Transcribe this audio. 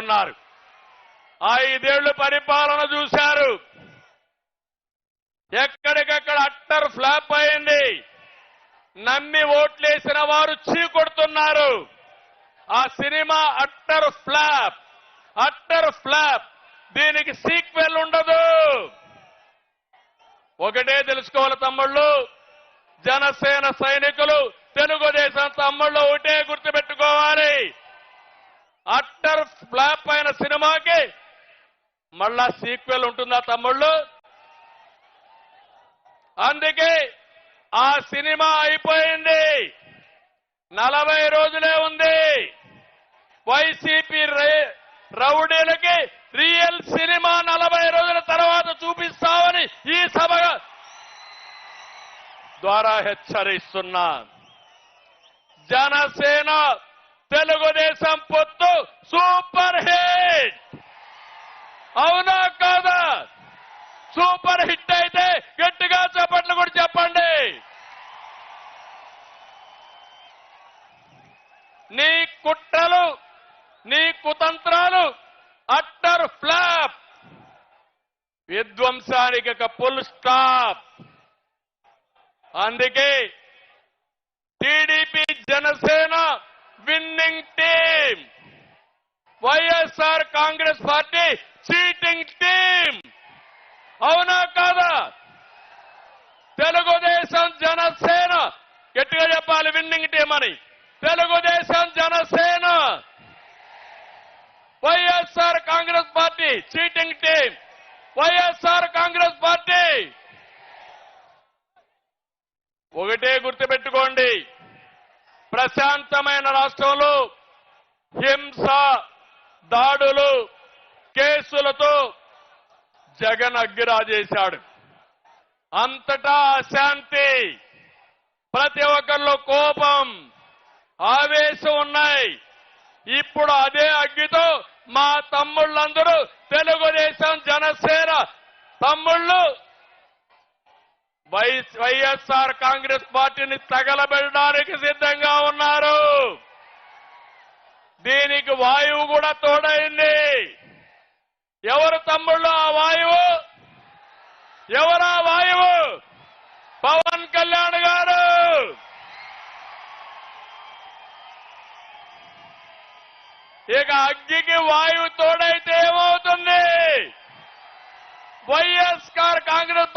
ఉన్నారు. 5 ఏళ్లు పరిపాలన చూశారు. ఎక్కడికక్కడ అట్టర్ ఫ్లాప్ అయింది. నమ్మి ఓట్లేసిన వారు చీకొడుతున్నారు. ఆ సినిమా అట్టర్ ఫ్లాప్. దీనికి సీక్వెల్ ఉండదు. ఒకటే తెలుసుకోవాలి తమ్ముళ్ళు, జనసేన సైనికులు, తెలుగుదేశం తమ్ముళ్ళు ఒకటే గుర్తుపెట్టుకోవాలి. అట్టర్ ఫ్లాప్ అయిన సినిమాకి మళ్ళా సీక్వెల్ ఉంటుందా తమ్ముళ్ళు? అందుకే ఆ సినిమా అయిపోయింది. 40 రోజులే ఉంది. వైసీపీ రౌడీలకి రియల్ సినిమా 40 రోజుల తర్వాత చూపిస్తామని ఈ సభ ద్వారా హెచ్చరిస్తున్నా. జనసేన తెలుగుదేశం పొత్తు సూపర్ హిట్. అవునా కాదా? సూపర్ హిట్ అయితే గట్టిగా చప్పట్లు కూడా చెప్పండి. నీ కుట్రలు, నీ కుతంత్రాలు అట్టర్ ఫ్లాప్. విధ్వంసానికి ఒక ఫుల్ స్టాప్. అందుకే TDP Janasena winning team, YSR Congress party cheating team. అవునా కాదా? తెలుగుదేశం జనసేన గట్టిగా చెప్పాలి విన్నింగ్ టీం అని. Telugu Desam Janasena, YSR Congress party cheating team. YSR Congress party ఒకటే గుర్తుపెట్టుకోండి, ప్రశాంతమైన రాష్ట్రంలో హింస, దాడులు, కేసులతో జగన్ అగ్గిరాజేశాడు. అంతటా అశాంతి, ప్రతి ఒక్కరిలో కోపం, ఆవేశం ఉన్నాయి. ఇప్పుడు అదే అగ్గితో మా తమ్ముళ్ళందరూ తెలుగుదేశం జనసేన తమ్ముళ్ళు వైఎస్ఆర్ కాంగ్రెస్ పార్టీని తగలబెట్టడానికి సిద్ధంగా ఉన్నారు. దీనికి వాయువు కూడా తోడైంది. ఎవరు తమ్ముళ్ళు ఆ వాయువు? ఎవరా వాయువు? పవన్ కళ్యాణ్ గారు. ఇక అగ్గికి వాయువు తోడైతే ఏమవుతుంది? వైఎస్ఆర్ కాంగ్రెస్